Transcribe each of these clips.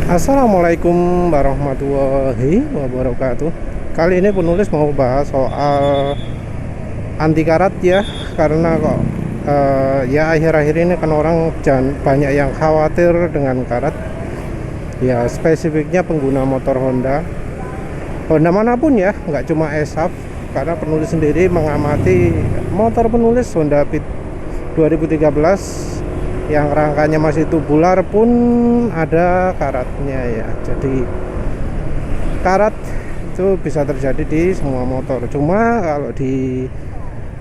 Assalamualaikum warahmatullahi wabarakatuh. Kali ini penulis mau bahas soal anti karat ya, karena kok ya akhir-akhir ini kan orang banyak yang khawatir dengan karat. Ya spesifiknya pengguna motor Honda manapun ya, nggak cuma ESAF, karena penulis sendiri mengamati motor penulis Honda Beat 2013 yang rangkanya masih tubular pun ada karatnya ya. Jadi karat itu bisa terjadi di semua motor, cuma kalau di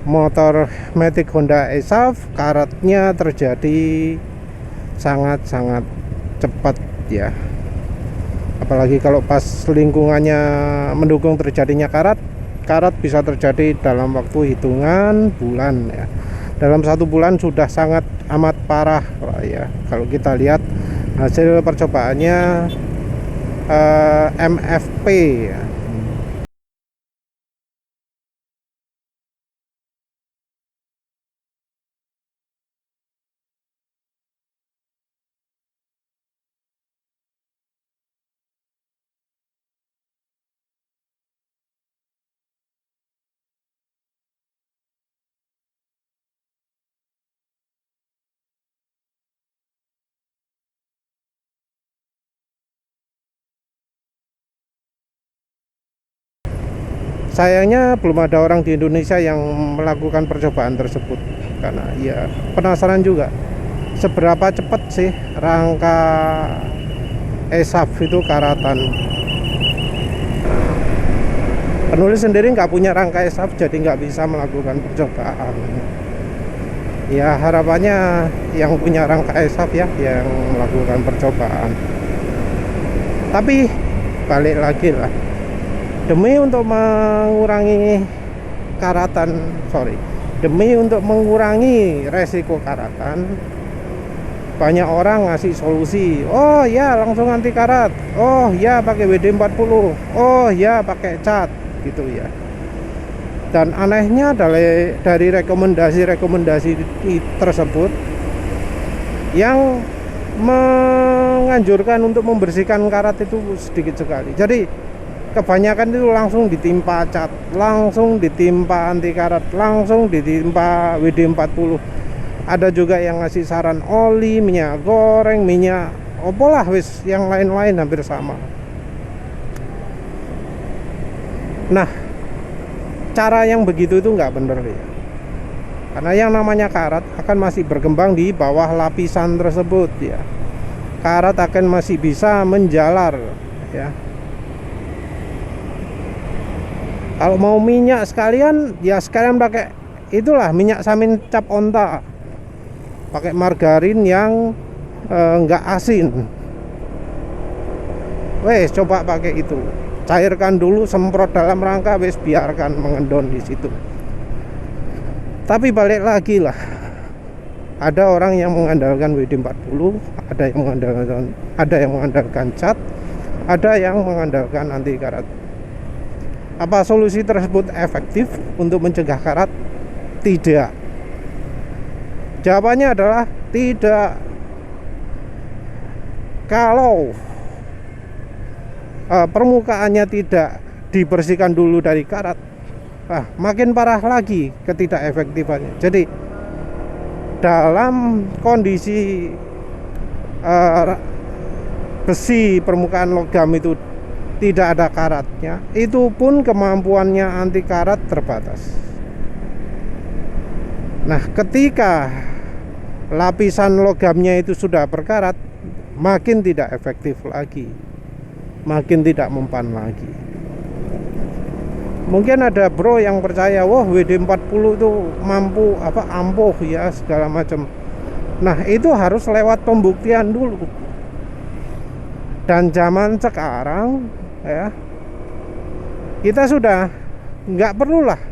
motor Matic Honda ESAF karatnya terjadi sangat-sangat cepat ya, apalagi kalau pas lingkungannya mendukung terjadinya karat bisa terjadi dalam waktu hitungan bulan ya. Dalam 1 bulan sudah sangat amat parah ya. Kalau kita lihat hasil percobaannya MFP ya. Sayangnya belum ada orang di Indonesia yang melakukan percobaan tersebut, karena ya penasaran juga seberapa cepat sih rangka ESAF itu karatan. Penulis sendiri nggak punya rangka ESAF, jadi nggak bisa melakukan percobaan. Ya harapannya yang punya rangka ESAF ya yang melakukan percobaan. Tapi balik lagi lah, demi untuk mengurangi demi untuk mengurangi resiko karatan, banyak orang ngasih solusi. Oh ya langsung anti karat, oh ya pakai WD-40, oh ya pakai cat gitu ya. Dan anehnya dari rekomendasi tersebut yang menganjurkan untuk membersihkan karat itu sedikit sekali. Jadi kebanyakan itu langsung ditimpa cat, langsung ditimpa anti karat, langsung ditimpa WD-40. Ada juga yang ngasih saran oli, minyak goreng, minyak opolah wis, yang lain-lain hampir sama. Nah, cara yang begitu itu nggak bener ya, karena yang namanya karat akan masih berkembang di bawah lapisan tersebut ya. Karat akan masih bisa menjalar ya. Kalau mau minyak sekalian, ya sekalian pakai itulah minyak samin cap onta, pakai margarin yang enggak asin. Wes coba pakai itu, cairkan dulu, semprot dalam rangka, wes biarkan mengendon di situ. Tapi balik lagi lah, ada orang yang mengandalkan WD-40, ada yang mengandalkan cat, ada yang mengandalkan anti karat. Apa solusi tersebut efektif untuk mencegah karat? Tidak. Jawabannya adalah tidak. Kalau permukaannya tidak dibersihkan dulu dari karat, makin parah lagi ketidakefektifannya. Jadi dalam kondisi besi permukaan logam itu tidak ada karatnya, itu pun kemampuannya anti karat terbatas. Nah, ketika lapisan logamnya itu sudah berkarat, makin tidak efektif lagi, makin tidak mempan lagi. Mungkin ada bro yang percaya, wah WD-40 itu mampu ampuh ya segala macam. Nah, itu harus lewat pembuktian dulu. Dan zaman sekarang ya, kita sudah nggak perlulah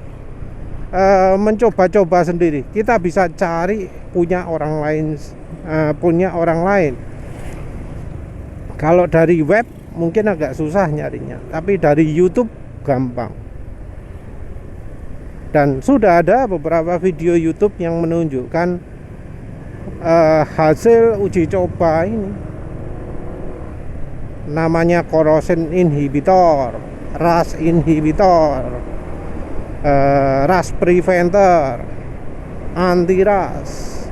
mencoba-coba sendiri. Kita bisa cari punya orang lain. Kalau dari web mungkin agak susah nyarinya, tapi dari YouTube gampang. Dan sudah ada beberapa video YouTube yang menunjukkan hasil uji coba ini. namanya corrosion inhibitor, rust inhibitor, rust preventer, anti rust,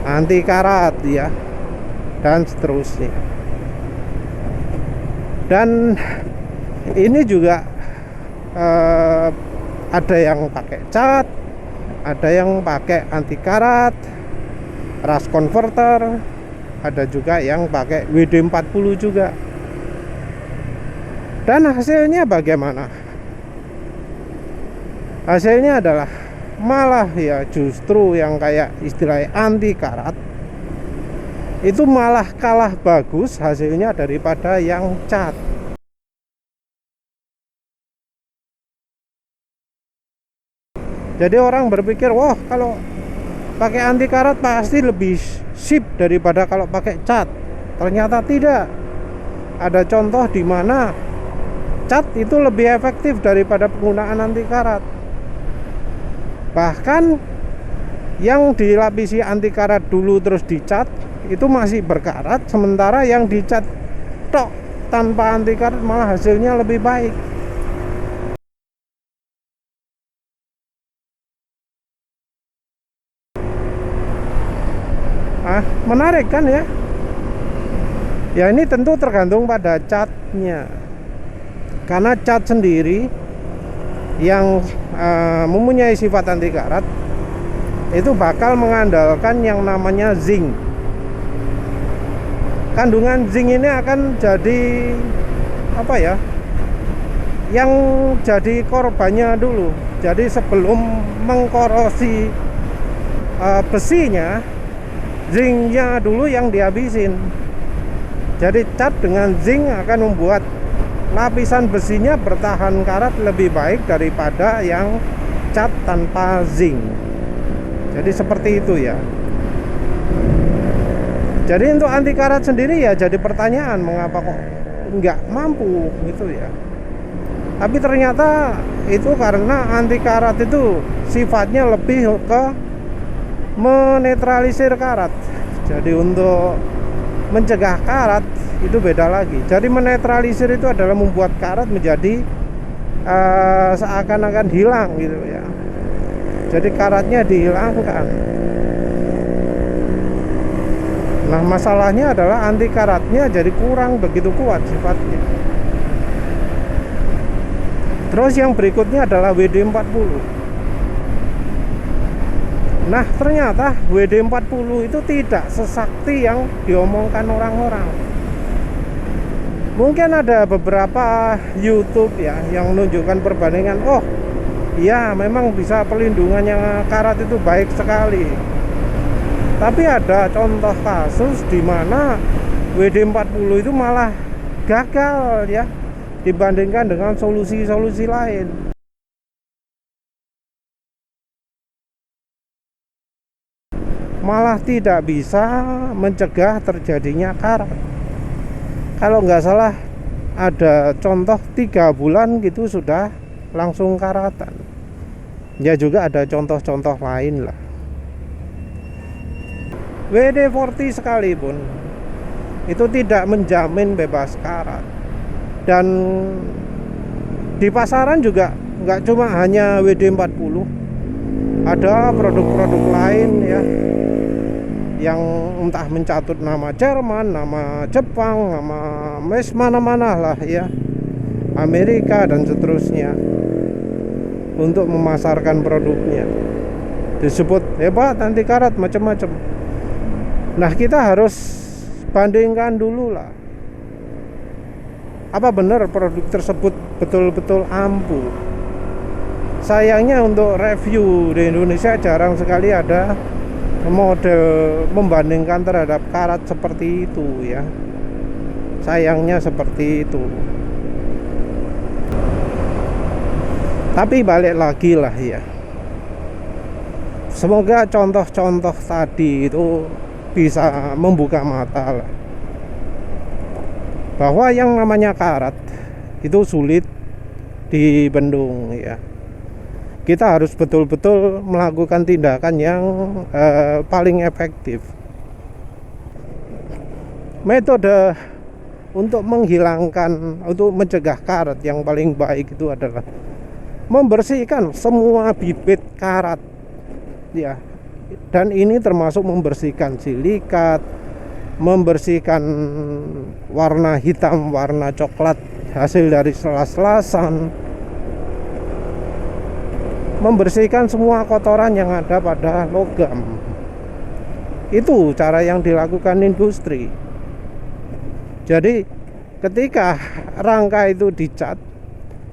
anti karat ya, dan seterusnya. Dan ini juga ada yang pakai cat, ada yang pakai anti karat, rust converter, ada juga yang pakai WD-40 juga. Dan hasilnya bagaimana? Hasilnya adalah malah ya justru yang kayak istilahnya anti karat itu malah kalah bagus hasilnya daripada yang cat. Jadi orang berpikir, wah kalau pakai anti karat pasti lebih sip daripada kalau pakai cat. Ternyata tidak. Ada contoh di mana cat itu lebih efektif daripada penggunaan anti karat. Bahkan yang dilapisi anti karat dulu terus dicat itu masih berkarat, sementara yang dicat tok tanpa anti karat malah hasilnya lebih baik. Menarik kan ya? Ya ini tentu tergantung pada catnya. Karena cat sendiri yang mempunyai sifat anti karat itu bakal mengandalkan yang namanya zinc. Kandungan zinc ini akan jadi apa ya? Yang jadi korbannya dulu. Jadi sebelum mengkorosi besinya, zincnya dulu yang dihabisin. Jadi cat dengan zinc akan membuat lapisan besinya bertahan karat lebih baik daripada yang cat tanpa zinc. Jadi seperti itu ya. Jadi untuk anti karat sendiri ya jadi pertanyaan, mengapa kok nggak mampu gitu ya. Tapi ternyata itu karena anti karat itu sifatnya lebih ke menetralisir karat. Jadi untuk mencegah karat itu beda lagi. Jadi menetralisir itu adalah membuat karat menjadi seakan-akan hilang gitu ya. Jadi karatnya dihilangkan. Nah masalahnya adalah anti karatnya jadi kurang begitu kuat sifatnya. Terus yang berikutnya adalah WD-40. Nah ternyata WD-40 itu tidak sesakti yang diomongkan orang-orang. Mungkin ada beberapa YouTube ya yang menunjukkan perbandingan, oh iya memang bisa pelindungannya karat itu baik sekali. Tapi ada contoh kasus di mana WD-40 itu malah gagal ya dibandingkan dengan solusi-solusi lain. Malah tidak bisa mencegah terjadinya karat. Kalau nggak salah ada contoh 3 bulan gitu sudah langsung karatan. Ya juga ada contoh-contoh lain lah. WD-40 sekalipun itu tidak menjamin bebas karat. Dan di pasaran juga nggak cuma hanya WD-40, ada produk-produk lain ya yang entah mencatut nama Jerman, nama Jepang, nama mana-mana lah ya, Amerika dan seterusnya, untuk memasarkan produknya. Disebut hebat anti karat macam-macam. Nah kita harus bandingkan dulu lah, apa benar produk tersebut betul-betul ampuh. Sayangnya untuk review di Indonesia jarang sekali ada model membandingkan terhadap karat seperti itu ya. Sayangnya seperti itu. Tapi balik lagi lah ya, semoga contoh-contoh tadi itu bisa membuka mata lah, bahwa yang namanya karat itu sulit dibendung ya. Kita harus betul-betul melakukan tindakan yang paling efektif. Metode untuk menghilangkan, untuk mencegah karat, yang paling baik itu adalah membersihkan semua bibit karat ya. Dan ini termasuk membersihkan silikat, membersihkan warna hitam, warna coklat hasil dari selas-selasan, membersihkan semua kotoran yang ada pada logam. Itu cara yang dilakukan industri. Jadi ketika rangka itu dicat,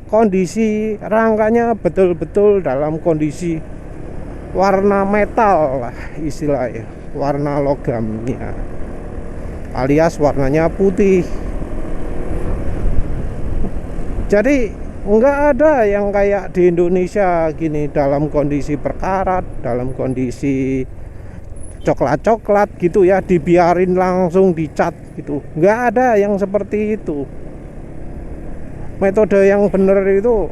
kondisi rangkanya betul-betul dalam kondisi warna metal lah istilahnya, warna logamnya, alias warnanya putih. Jadi enggak ada yang kayak di Indonesia gini, dalam kondisi berkarat, dalam kondisi coklat-coklat gitu ya, dibiarin langsung dicat gitu. Enggak ada yang seperti itu. Metode yang benar itu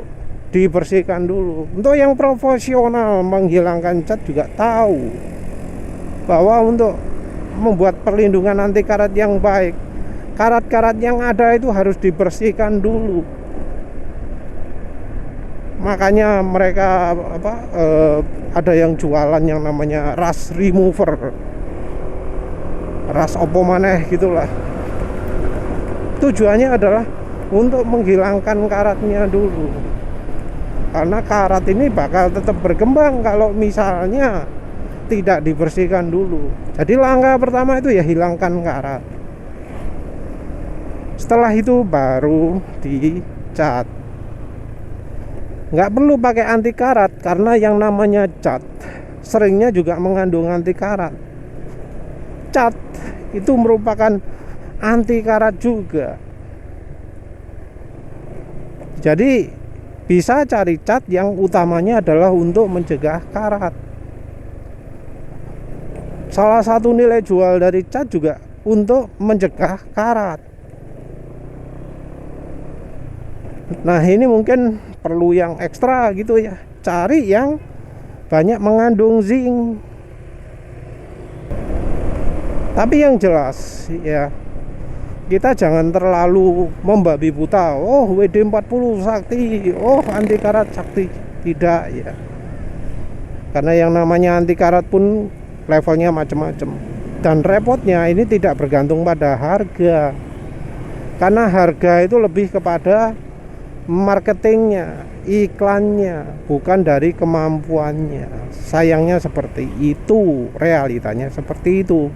dibersihkan dulu. Untuk yang profesional menghilangkan cat juga tahu bahwa untuk membuat perlindungan anti karat yang baik, karat-karat yang ada itu harus dibersihkan dulu. Makanya mereka ada yang jualan yang namanya rust remover, rust opo maneh gitulah. Tujuannya adalah untuk menghilangkan karatnya dulu, karena karat ini bakal tetap berkembang kalau misalnya tidak dibersihkan dulu. Jadi langkah pertama itu ya hilangkan karat. Setelah itu baru dicat. Nggak perlu pakai anti karat, karena yang namanya cat seringnya juga mengandung anti karat. Cat itu merupakan anti karat juga. Jadi bisa cari cat yang utamanya adalah untuk mencegah karat. Salah satu nilai jual dari cat juga untuk mencegah karat. Nah ini mungkin perlu yang ekstra gitu ya, cari yang banyak mengandung zinc. Tapi yang jelas ya, kita jangan terlalu membabi buta. Oh WD-40 sakti, oh anti karat sakti. Tidak ya, karena yang namanya anti karat pun levelnya macam-macam. Dan repotnya ini tidak bergantung pada harga, karena harga itu lebih kepada marketingnya, iklannya, bukan dari kemampuannya. Sayangnya seperti itu, realitanya seperti itu.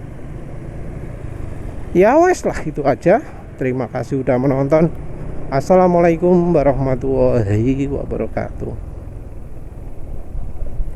Ya wes lah, itu aja. Terima kasih udah menonton. Assalamualaikum warahmatullahi wabarakatuh.